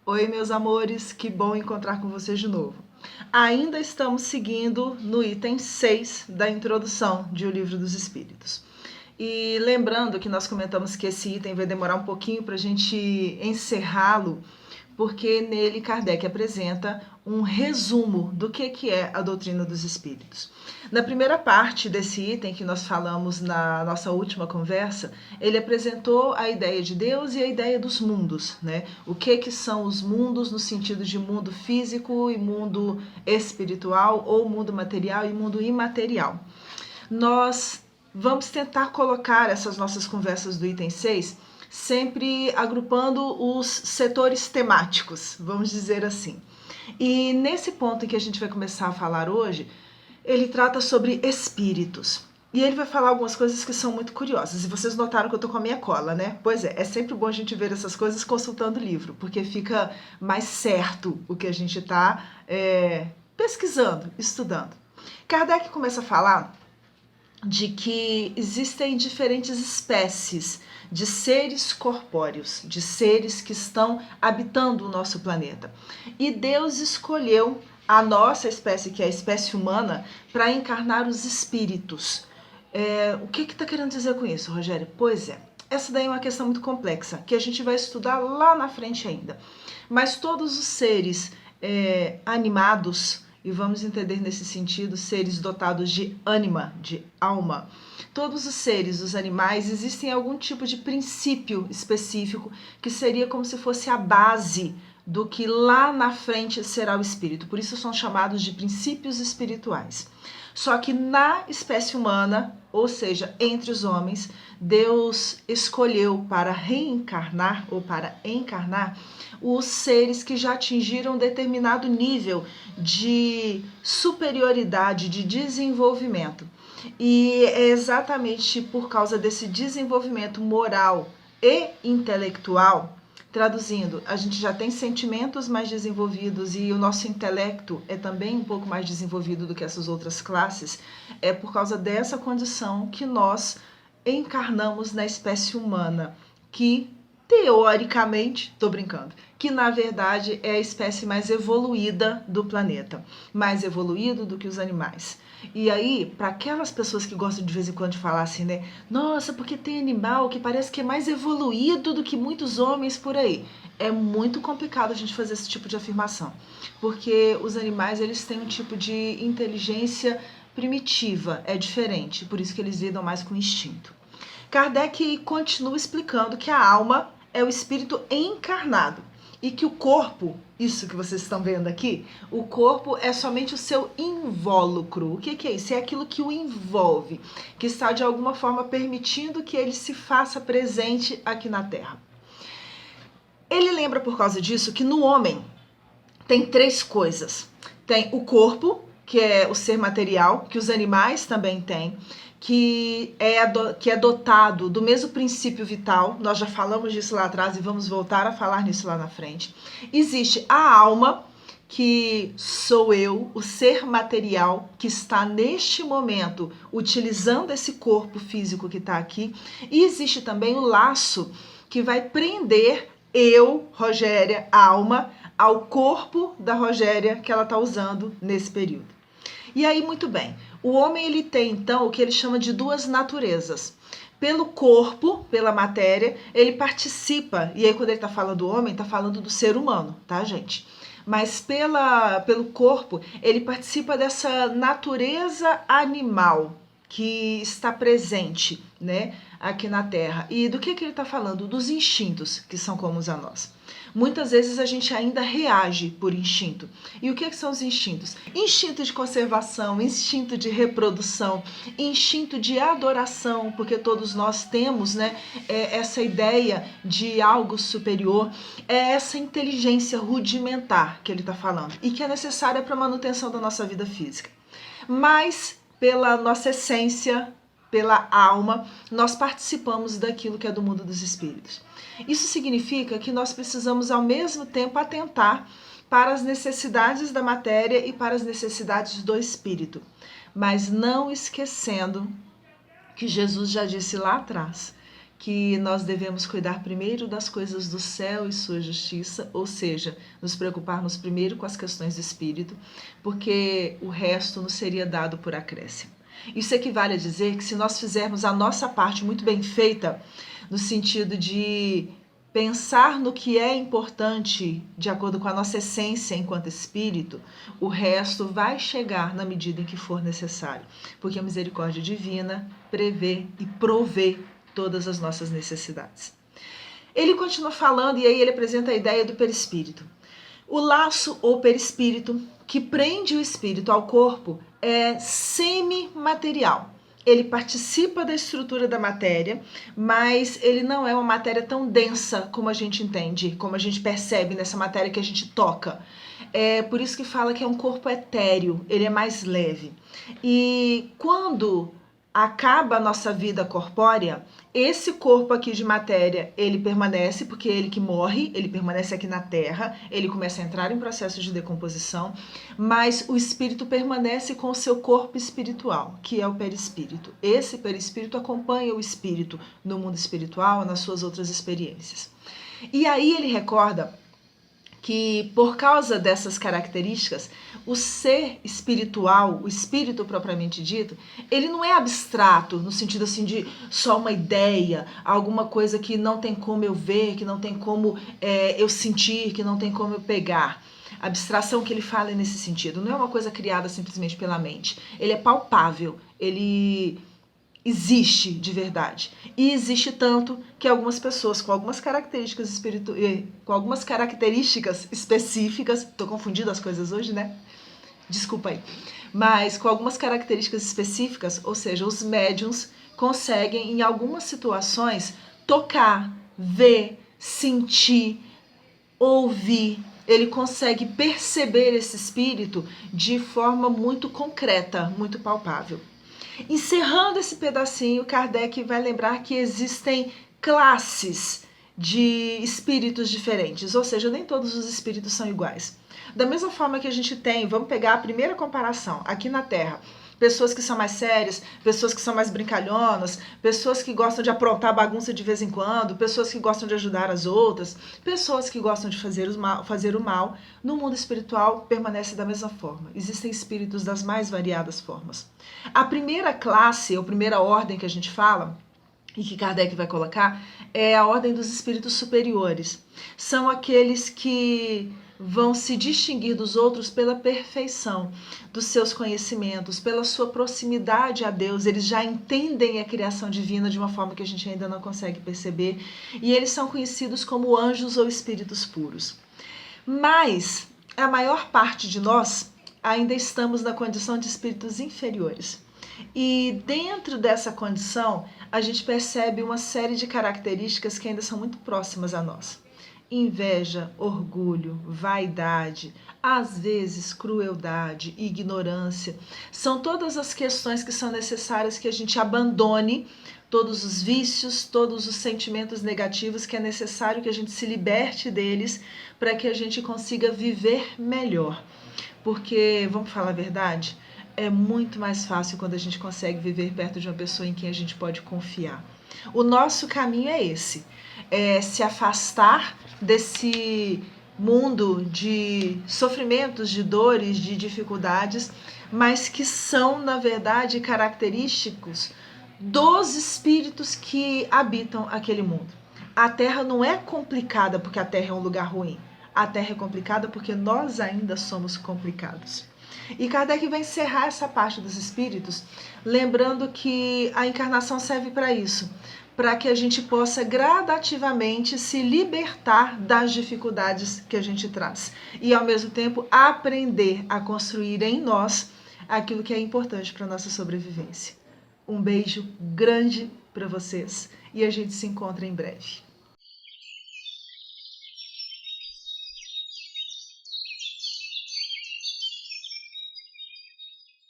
Oi, meus amores, que bom encontrar com vocês de novo. Ainda estamos seguindo no item 6 da introdução de O Livro dos Espíritos. E lembrando que nós comentamos que esse item vai demorar um pouquinho para a gente encerrá-lo, porque nele Kardec apresenta um resumo do que é a doutrina dos espíritos. Na primeira parte desse item que nós falamos na nossa última conversa, ele apresentou a ideia de Deus e a ideia dos mundos, né? O que são os mundos no sentido de mundo físico e mundo espiritual, ou mundo material e mundo imaterial. Nós vamos tentar colocar essas nossas conversas do item 6 sempre agrupando os setores temáticos, vamos dizer assim. E nesse ponto em que a gente vai começar a falar hoje, ele trata sobre espíritos. E ele vai falar algumas coisas que são muito curiosas. E vocês notaram que eu tô com a minha cola, né? Pois é sempre bom a gente ver essas coisas consultando o livro, porque fica mais certo o que a gente está pesquisando, estudando. Kardec começa a falar de que existem diferentes espécies de seres corpóreos, de seres que estão habitando o nosso planeta. E Deus escolheu a nossa espécie, que é a espécie humana, para encarnar os espíritos. O que está querendo dizer com isso, Rogério? Pois é, essa daí é uma questão muito complexa, que a gente vai estudar lá na frente ainda. Mas todos os seres animados, e vamos entender nesse sentido seres dotados de ânima, de alma. Todos os seres, os animais, existem algum tipo de princípio específico que seria como se fosse a base do que lá na frente será o espírito. Por isso são chamados de princípios espirituais. Só que na espécie humana, ou seja, entre os homens, Deus escolheu para reencarnar ou para encarnar os seres que já atingiram determinado nível de superioridade, de desenvolvimento. E é exatamente por causa desse desenvolvimento moral e intelectual, traduzindo, a gente já tem sentimentos mais desenvolvidos e o nosso intelecto é também um pouco mais desenvolvido do que essas outras classes, é por causa dessa condição que nós encarnamos na espécie humana, que teoricamente, tô brincando, que na verdade é a espécie mais evoluída do planeta, mais evoluído do que os animais. E aí, para aquelas pessoas que gostam de vez em quando de falar assim, né? Nossa, porque tem animal que parece que é mais evoluído do que muitos homens por aí. É muito complicado a gente fazer esse tipo de afirmação, porque os animais eles têm um tipo de inteligência primitiva, é diferente, por isso que eles lidam mais com instinto. Kardec continua explicando que a alma é o espírito encarnado e que o corpo, isso que vocês estão vendo aqui, o corpo é somente o seu invólucro. O que é isso? É aquilo que o envolve, que está de alguma forma permitindo que ele se faça presente aqui na Terra. Ele lembra por causa disso que no homem tem três coisas. Tem o corpo, que é o ser material, que os animais também têm, que é dotado do mesmo princípio vital. Nós já falamos disso lá atrás e vamos voltar a falar nisso lá na frente. Existe a alma, que sou eu, o ser material que está neste momento utilizando esse corpo físico que está aqui. E existe também o laço que vai prender eu, Rogéria, alma, ao corpo da Rogéria que ela está usando nesse período. E aí, muito bem, o homem ele tem então o que ele chama de duas naturezas. Pelo corpo, pela matéria, ele participa, e aí quando ele está falando do homem, está falando do ser humano, tá, gente? Mas pelo corpo, ele participa dessa natureza animal que está presente, né, aqui na Terra. E do que ele está falando? Dos instintos que são comuns a nós. Muitas vezes a gente ainda reage por instinto. E o que são os instintos? Instinto de conservação, instinto de reprodução, instinto de adoração, porque todos nós temos, né, essa ideia de algo superior, é essa inteligência rudimentar que ele está falando e que é necessária para a manutenção da nossa vida física. Mas, pela nossa essência, pela alma, nós participamos daquilo que é do mundo dos espíritos. Isso significa que nós precisamos ao mesmo tempo atentar para as necessidades da matéria e para as necessidades do espírito, mas não esquecendo que Jesus já disse lá atrás que nós devemos cuidar primeiro das coisas do céu e sua justiça, ou seja, nos preocuparmos primeiro com as questões do espírito, porque o resto nos seria dado por acréscimo. Isso equivale a dizer que se nós fizermos a nossa parte muito bem feita, no sentido de pensar no que é importante de acordo com a nossa essência enquanto espírito, o resto vai chegar na medida em que for necessário, porque a misericórdia divina prevê e provê todas as nossas necessidades. Ele continua falando e aí ele apresenta a ideia do perispírito. O laço ou perispírito que prende o espírito ao corpo é semimaterial. Ele participa da estrutura da matéria, mas ele não é uma matéria tão densa como a gente entende, como a gente percebe nessa matéria que a gente toca. É por isso que fala que é um corpo etéreo, ele é mais leve. E quando acaba a nossa vida corpórea, esse corpo aqui de matéria, ele permanece, porque é ele que morre, ele permanece aqui na Terra, ele começa a entrar em processo de decomposição, mas o espírito permanece com o seu corpo espiritual, que é o perispírito. Esse perispírito acompanha o espírito no mundo espiritual, nas suas outras experiências. E aí ele recorda que por causa dessas características, o ser espiritual, o espírito propriamente dito, ele não é abstrato, no sentido assim de só uma ideia, alguma coisa que não tem como eu ver, que não tem como eu sentir, que não tem como eu pegar. A abstração que ele fala é nesse sentido, não é uma coisa criada simplesmente pela mente. Ele é palpável, ele existe de verdade. E existe tanto que algumas pessoas com algumas características específicas, tô confundindo as coisas hoje, né? Desculpa aí. Mas com algumas características específicas, ou seja, os médiums conseguem em algumas situações tocar, ver, sentir, ouvir. Ele consegue perceber esse espírito de forma muito concreta, muito palpável. Encerrando esse pedacinho, Kardec vai lembrar que existem classes de espíritos diferentes, ou seja, nem todos os espíritos são iguais. Da mesma forma que a gente tem, vamos pegar a primeira comparação, aqui na Terra, pessoas que são mais sérias, pessoas que são mais brincalhonas, pessoas que gostam de aprontar bagunça de vez em quando, pessoas que gostam de ajudar as outras, pessoas que gostam de fazer o mal. No mundo espiritual permanece da mesma forma. Existem espíritos das mais variadas formas. A primeira classe, ou primeira ordem que a gente fala, e que Kardec vai colocar, é a ordem dos espíritos superiores. São aqueles que vão se distinguir dos outros pela perfeição dos seus conhecimentos, pela sua proximidade a Deus. Eles já entendem a criação divina de uma forma que a gente ainda não consegue perceber, e eles são conhecidos como anjos ou espíritos puros. Mas a maior parte de nós ainda estamos na condição de espíritos inferiores. E dentro dessa condição, a gente percebe uma série de características que ainda são muito próximas a nós. Inveja, orgulho, vaidade, às vezes crueldade, ignorância. São todas as questões que são necessárias que a gente abandone todos os vícios, todos os sentimentos negativos, que é necessário que a gente se liberte deles para que a gente consiga viver melhor. Porque, vamos falar a verdade, é muito mais fácil quando a gente consegue viver perto de uma pessoa em quem a gente pode confiar. O nosso caminho é esse, é se afastar desse mundo de sofrimentos, de dores, de dificuldades, mas que são, na verdade, característicos dos espíritos que habitam aquele mundo. A Terra não é complicada porque a Terra é um lugar ruim. A Terra é complicada porque nós ainda somos complicados. E Kardec vai encerrar essa parte dos espíritos, lembrando que a encarnação serve para isso, para que a gente possa gradativamente se libertar das dificuldades que a gente traz e, ao mesmo tempo, aprender a construir em nós aquilo que é importante para a nossa sobrevivência. Um beijo grande para vocês e a gente se encontra em breve.